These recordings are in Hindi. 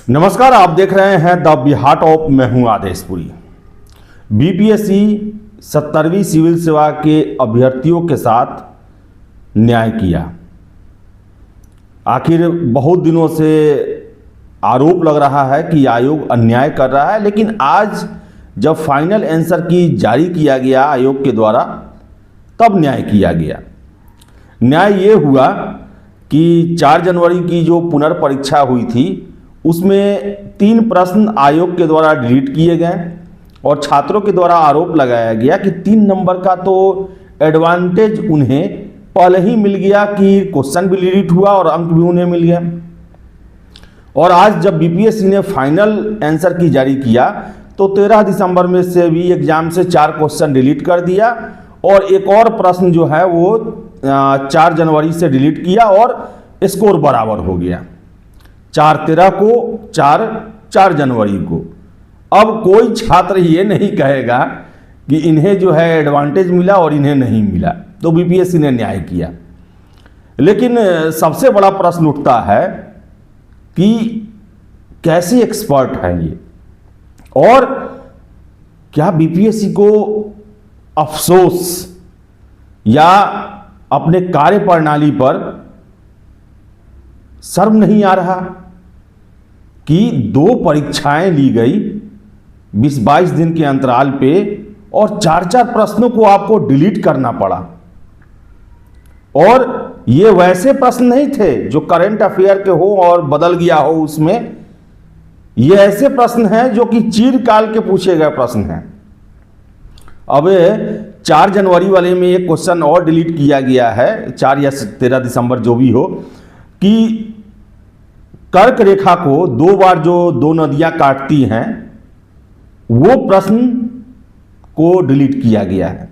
नमस्कार, आप देख रहे हैं द बिहार ऑफ। मैं हूं आदेशपुरी। बीपीएससी 70वीं सिविल सेवा के अभ्यर्थियों के साथ न्याय किया। आखिर बहुत दिनों से आरोप लग रहा है कि आयोग अन्याय कर रहा है, लेकिन आज जब फाइनल आंसर की जारी किया गया आयोग के द्वारा, तब न्याय किया गया। न्याय ये हुआ कि 4 जनवरी की जो पुनर्परीक्षा हुई थी उसमें 3 प्रश्न आयोग के द्वारा डिलीट किए गए और छात्रों के द्वारा आरोप लगाया गया कि 3 नंबर का तो एडवांटेज उन्हें पहले ही मिल गया कि क्वेश्चन भी डिलीट हुआ और अंक भी उन्हें मिल गया। और आज जब बीपीएससी ने फाइनल आंसर की जारी किया तो 13 दिसंबर में से भी एग्जाम से 4 क्वेश्चन डिलीट कर दिया और एक और प्रश्न जो है वो 4 जनवरी से डिलीट किया और स्कोर बराबर हो गया, 4/13 को 4 जनवरी को। अब कोई छात्र ये नहीं कहेगा कि इन्हें जो है एडवांटेज मिला और इन्हें नहीं मिला, तो बीपीएससी ने न्याय किया। लेकिन सबसे बड़ा प्रश्न उठता है कि कैसे एक्सपर्ट हैं ये, और क्या बीपीएससी को अफसोस या अपने कार्य प्रणाली पर शर्म नहीं आ रहा कि 2 परीक्षाएं ली गई 20-22 दिन के अंतराल पे और 4-4 प्रश्नों को आपको डिलीट करना पड़ा। और ये वैसे प्रश्न नहीं थे जो करंट अफेयर के हो और बदल गया हो उसमें, ये ऐसे प्रश्न हैं जो कि चिरकाल के पूछे गए प्रश्न हैं। अब 4 जनवरी वाले में एक क्वेश्चन और डिलीट किया गया है, 4 या 13 दिसंबर जो भी हो, कि कर्क रेखा को 2 बार जो 2 नदियां काटती हैं वो प्रश्न को डिलीट किया गया है।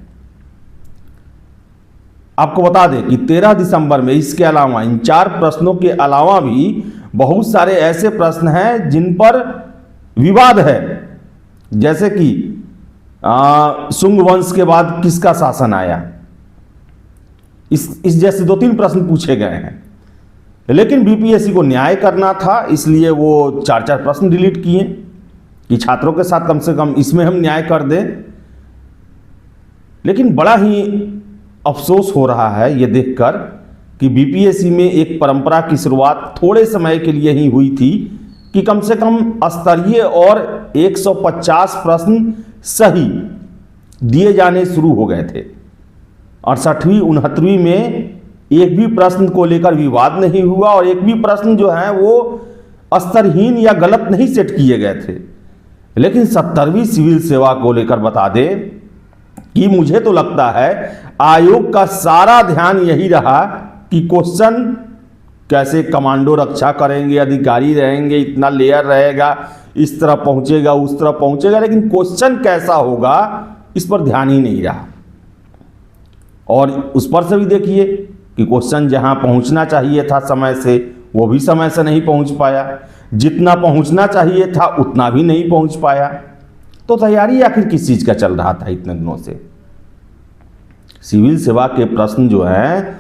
आपको बता दें कि 13 दिसंबर में इसके अलावा इन 4 प्रश्नों के अलावा भी बहुत सारे ऐसे प्रश्न हैं जिन पर विवाद है, जैसे कि शुंग वंश के बाद किसका शासन आया, इस जैसे 2-3 प्रश्न पूछे गए हैं। लेकिन बीपीएससी को न्याय करना था, इसलिए वो 4-4 प्रश्न डिलीट किए कि छात्रों के साथ कम से कम इसमें हम न्याय कर दें। लेकिन बड़ा ही अफसोस हो रहा है ये देखकर कि बीपीएससी में एक परंपरा की शुरुआत थोड़े समय के लिए ही हुई थी कि कम से कम स्तरीय और 150 प्रश्न सही दिए जाने शुरू हो गए थे। 68वीं 69वीं में एक भी प्रश्न को लेकर विवाद नहीं हुआ और एक भी प्रश्न जो है वो स्तरहीन या गलत नहीं सेट किए गए थे। लेकिन 70वीं सिविल सेवा को लेकर बता दें कि मुझे तो लगता है आयोग का सारा ध्यान यही रहा कि क्वेश्चन कैसे कमांडो रक्षा करेंगे, अधिकारी रहेंगे, इतना लेयर रहेगा, इस तरह पहुंचेगा, उस तरह पहुंचेगा, लेकिन क्वेश्चन कैसा होगा इस पर ध्यान ही नहीं रहा। और उस पर से भी देखिए कि क्वेश्चन जहां पहुंचना चाहिए था समय से, वो भी समय से नहीं पहुंच पाया, जितना पहुंचना चाहिए था उतना भी नहीं पहुंच पाया। तो तैयारी आखिर किस चीज का चल रहा था इतने दिनों से? सिविल सेवा के प्रश्न जो हैं,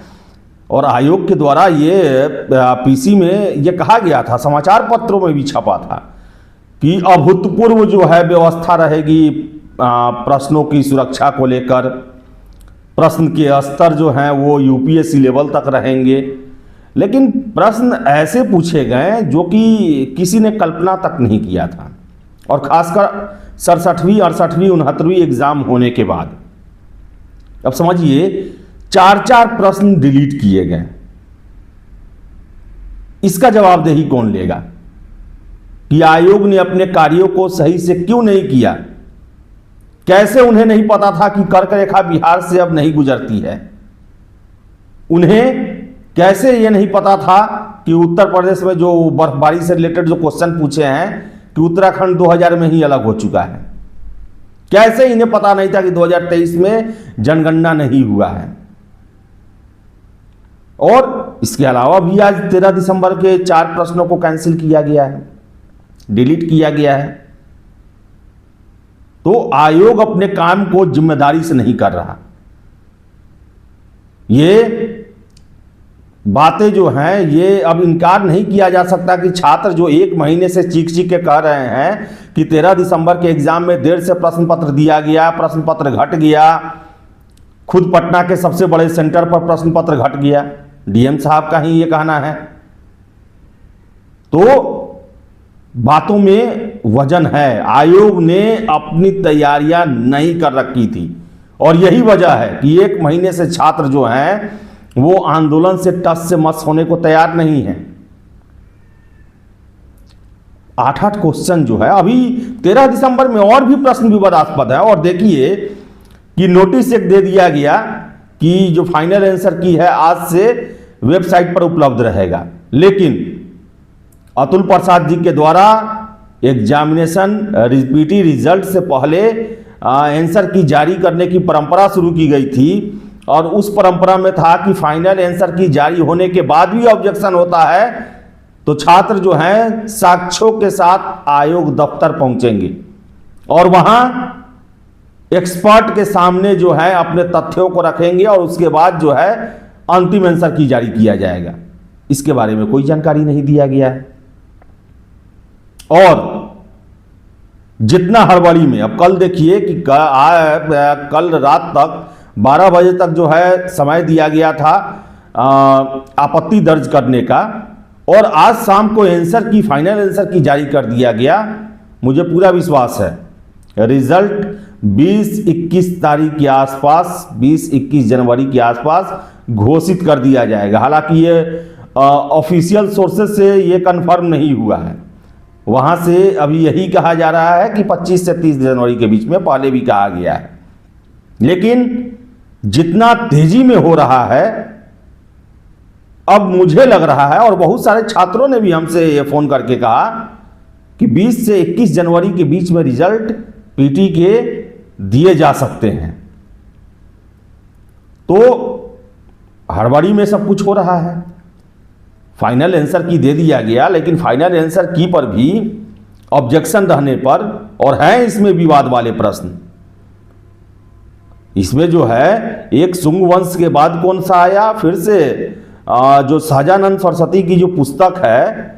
और आयोग के द्वारा ये पीसी में ये कहा गया था, समाचार पत्रों में भी छपा था कि अभूतपूर्व जो है व्यवस्था रहेगी प्रश्नों की सुरक्षा को लेकर, प्रश्न के स्तर जो हैं वो यूपीएससी लेवल तक रहेंगे। लेकिन प्रश्न ऐसे पूछे गए जो कि किसी ने कल्पना तक नहीं किया था, और खासकर 67वीं 68वीं 69वीं एग्जाम होने के बाद। अब समझिए 4-4 प्रश्न डिलीट किए गए, इसका जवाबदेही कौन लेगा कि आयोग ने अपने कार्यों को सही से क्यों नहीं किया? कैसे उन्हें नहीं पता था कि कर्क रेखा बिहार से अब नहीं गुजरती है? उन्हें कैसे यह नहीं पता था कि उत्तर प्रदेश में जो बर्फबारी से रिलेटेड जो क्वेश्चन पूछे हैं कि उत्तराखंड 2000 में ही अलग हो चुका है? कैसे इन्हें पता नहीं था कि 2023 में जनगणना नहीं हुआ है? और इसके अलावा भी आज 13 दिसंबर के 4 प्रश्नों को कैंसिल किया गया है, डिलीट किया गया है। तो आयोग अपने काम को जिम्मेदारी से नहीं कर रहा। ये बातें जो हैं ये अब इनकार नहीं किया जा सकता कि छात्र जो 1 महीने से चीख चीख के कह रहे हैं कि 13 दिसंबर के एग्जाम में देर से प्रश्न पत्र दिया गया, प्रश्न पत्र घट गया, खुद पटना के सबसे बड़े सेंटर पर प्रश्न पत्र घट गया, डीएम साहब का ही ये कहना है। तो बातों में वजन है। आयोग ने अपनी तैयारियां नहीं कर रखी थी और यही वजह है कि 1 महीने से छात्र जो हैं वो आंदोलन से टस से मस होने को तैयार नहीं है। 8-8 क्वेश्चन जो है, अभी 13 दिसंबर में और भी प्रश्न विवादास्पद है। और देखिए कि नोटिस एक दे दिया गया कि जो फाइनल आंसर की है आज से वेबसाइट पर उपलब्ध रहेगा, लेकिन अतुल प्रसाद जी के द्वारा एग्जामिनेशन पीटी रिजल्ट से पहले आंसर की जारी करने की परंपरा शुरू की गई थी और उस परंपरा में था कि फाइनल आंसर की जारी होने के बाद भी ऑब्जेक्शन होता है तो छात्र जो हैं साक्ष्यों के साथ आयोग दफ्तर पहुंचेंगे और वहां एक्सपर्ट के सामने जो है अपने तथ्यों को रखेंगे और उसके बाद जो है अंतिम आंसर की जारी किया जाएगा। इसके बारे में कोई जानकारी नहीं दिया गया है। और जितना हड़बड़ी में, अब कल देखिए कि कल रात तक 12 बजे तक जो है समय दिया गया था आपत्ति दर्ज करने का और आज शाम को आंसर की फाइनल आंसर की जारी कर दिया गया। मुझे पूरा विश्वास है रिजल्ट 20-21 तारीख के आसपास, 20-21 जनवरी के आसपास घोषित कर दिया जाएगा। हालांकि ये ऑफिशियल सोर्सेज से ये कंफर्म नहीं हुआ है, वहां से अभी यही कहा जा रहा है कि 25 से 30 जनवरी के बीच में, पहले भी कहा गया है। लेकिन जितना तेजी में हो रहा है, अब मुझे लग रहा है और बहुत सारे छात्रों ने भी हमसे ये फोन करके कहा कि 20 से 21 जनवरी के बीच में रिजल्ट पीटी के दिए जा सकते हैं। तो हड़बड़ी में सब कुछ हो रहा है। फाइनल आंसर की दे दिया गया, लेकिन फाइनल आंसर की पर भी ऑब्जेक्शन रहने पर, और है इसमें विवाद वाले प्रश्न, इसमें जो है एक शुंग वंश के बाद कौन सा आया, फिर से जो सहजानंद सरस्वती की जो पुस्तक है,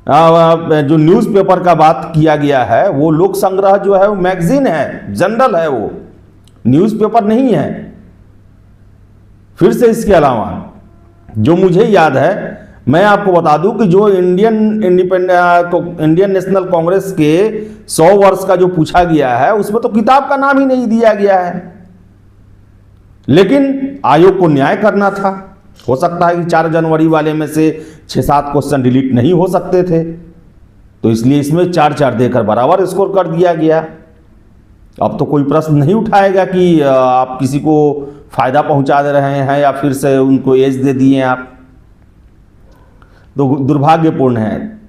जो न्यूज़पेपर का बात किया गया है, वो लोक संग्रह जो है वो मैगजीन है, जर्नल है, वो न्यूज़पेपर नहीं है। फिर से इसके अलावा जो मुझे याद है, मैं आपको बता दूं कि जो इंडियन नेशनल कांग्रेस के 100 वर्ष का जो पूछा गया है उसमें तो किताब का नाम ही नहीं दिया गया है, लेकिन आयोग को न्याय करना था। हो सकता है कि 4 जनवरी वाले में से 6-7 क्वेश्चन डिलीट नहीं हो सकते थे, तो इसलिए इसमें 4-4 देकर बराबर स्कोर कर दिया गया। अब तो कोई प्रश्न नहीं उठाएगा कि आप किसी को फायदा पहुंचा दे रहे हैं या फिर से उनको एज दे दिए आप। तो दुर्भाग्यपूर्ण है।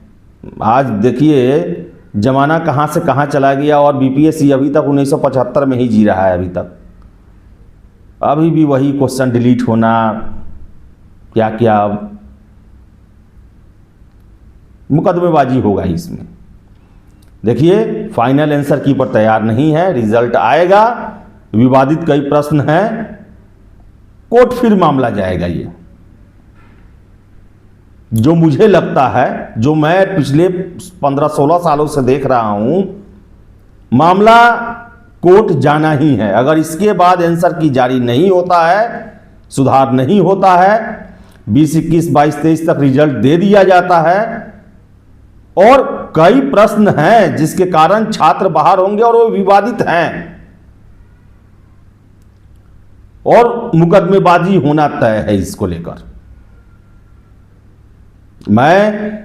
आज देखिए जमाना कहां से कहां चला गया और बीपीएससी अभी तक 1975 में ही जी रहा है। अभी भी वही क्वेश्चन डिलीट होना, क्या क्या मुकदमेबाजी होगा इसमें। देखिए फाइनल आंसर की पर तैयार नहीं है, रिजल्ट आएगा, विवादित कई प्रश्न हैं, कोर्ट फिर मामला जाएगा। ये जो मुझे लगता है, जो मैं पिछले 15-16 सालों से देख रहा हूं, मामला कोर्ट जाना ही है। अगर इसके बाद आंसर की जारी नहीं होता है, सुधार नहीं होता है, 20, 21, 22, 23 तक रिजल्ट दे दिया जाता है और कई प्रश्न हैं जिसके कारण छात्र बाहर होंगे और वो विवादित हैं और मुकदमेबाजी होना तय है इसको लेकर। मैं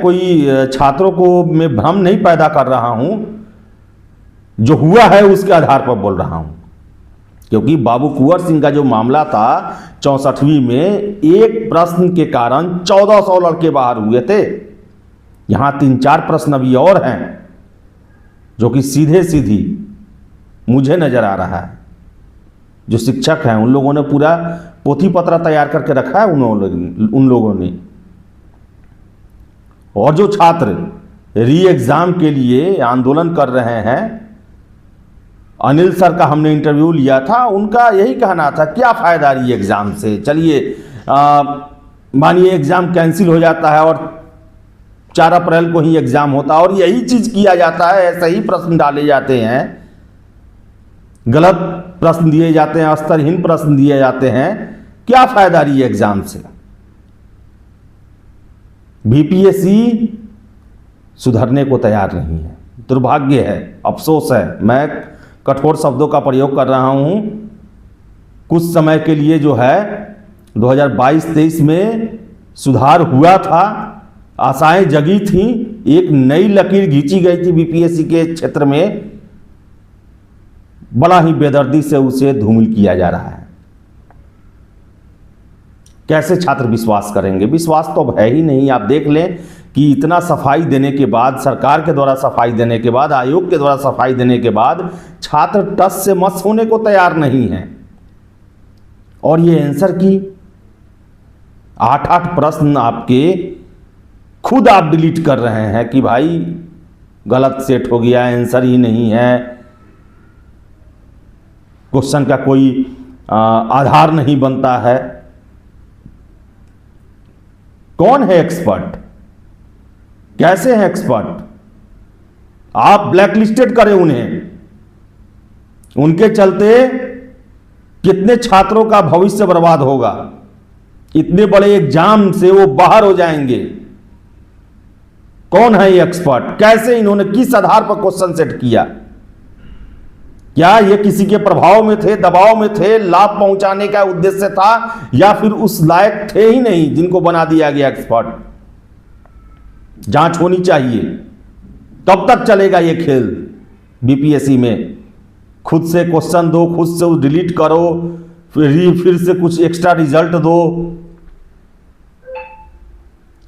कोई छात्रों को मैं भ्रम नहीं पैदा कर रहा हूं, जो हुआ है उसके आधार पर बोल रहा हूं। क्योंकि बाबू कुंवर सिंह का जो मामला था 64वीं में, एक प्रश्न के कारण 1400 लड़के बाहर हुए थे। यहां 3-4 प्रश्न अभी और हैं जो कि सीधे सीधी मुझे नजर आ रहा है। जो शिक्षक हैं उन लोगों ने पूरा पोथी पत्रा तैयार करके रखा है उन लोगों ने, और जो छात्र री एग्जाम के लिए आंदोलन कर रहे हैं, अनिल सर का हमने इंटरव्यू लिया था, उनका यही कहना था क्या फायदा री एग्जाम से, चलिए मानिए एग्ज़ाम कैंसिल हो जाता है और 4 अप्रैल को ही एग्ज़ाम होता है और यही चीज़ किया जाता है, ऐसे ही प्रश्न डाले जाते हैं, गलत प्रश्न दिए जाते हैं, स्तरहीन प्रश्न दिए जाते हैं। क्या फ़ायदा रही है एग्ज़ाम से? बीपीएससी सुधरने को तैयार नहीं है। दुर्भाग्य है, अफसोस है। मैं कठोर शब्दों का प्रयोग कर रहा हूं। कुछ समय के लिए जो है 2022-23 में सुधार हुआ था, आशाएं जगी थी, एक नई लकीर खींची गई थी बीपीएससी के क्षेत्र में, बड़ा ही बेदर्दी से उसे धूमिल किया जा रहा है। कैसे छात्र विश्वास करेंगे? विश्वास तो अब है ही नहीं। आप देख लें कि इतना सफाई देने के बाद, सरकार के द्वारा सफाई देने के बाद, आयोग के द्वारा सफाई देने के बाद छात्र टस से मस होने को तैयार नहीं हैं। और ये आंसर की 8-8 प्रश्न आपके खुद आप डिलीट कर रहे हैं कि भाई गलत सेट हो गया, आंसर ही नहीं है, क्वेश्चन का कोई आधार नहीं बनता है। कौन है एक्सपर्ट? कैसे हैं एक्सपर्ट? आप ब्लैकलिस्टेड करें उन्हें। उनके चलते कितने छात्रों का भविष्य बर्बाद होगा। इतने बड़े एग्जाम से वो बाहर हो जाएंगे। कौन है ये एक्सपर्ट? कैसे इन्होंने किस आधार पर क्वेश्चन सेट किया? क्या ये किसी के प्रभाव में थे, दबाव में थे, लाभ पहुंचाने का उद्देश्य था, या फिर उस लायक थे ही नहीं जिनको बना दिया गया एक्सपर्ट? जांच होनी चाहिए। कब तक चलेगा ये खेल बीपीएससी में? खुद से क्वेश्चन दो, खुद से डिलीट करो, फिर से कुछ एक्स्ट्रा रिजल्ट दो।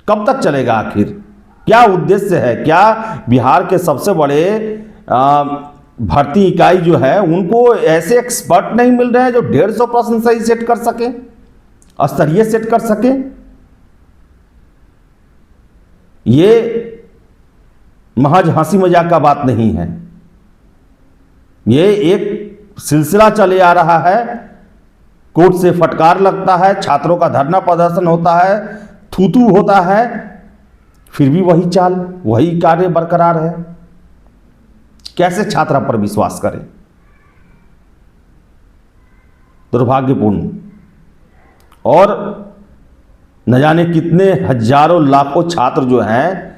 कब तक चलेगा आखिर? क्या उद्देश्य है? क्या बिहार के सबसे बड़े भर्ती इकाई जो है उनको ऐसे एक्सपर्ट नहीं मिल रहे हैं जो 150 प्रश्न सही सेट कर सके, स्तरीय सेट कर सके? ये महज हंसी मजाक का बात नहीं है। ये एक सिलसिला चले आ रहा है। कोर्ट से फटकार लगता है, छात्रों का धरना प्रदर्शन होता है, थूथू होता है, फिर भी वही चाल, वही कार्य बरकरार है। कैसे छात्र पर विश्वास करें? दुर्भाग्यपूर्ण। और न जाने कितने हजारों लाखों छात्र जो हैं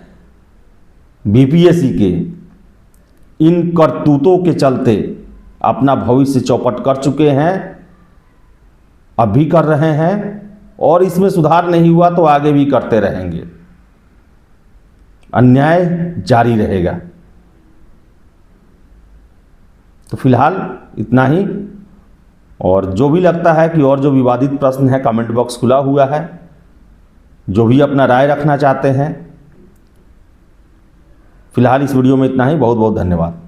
बीपीएससी के इन करतूतों के चलते अपना भविष्य चौपट कर चुके हैं, अब भी कर रहे हैं, और इसमें सुधार नहीं हुआ तो आगे भी करते रहेंगे। अन्याय जारी रहेगा। तो फिलहाल इतना ही। और जो भी लगता है कि और जो विवादित प्रश्न है, कमेंट बॉक्स खुला हुआ है। जो भी अपना राय रखना चाहते हैं। फिलहाल इस वीडियो में इतना ही। बहुत बहुत धन्यवाद।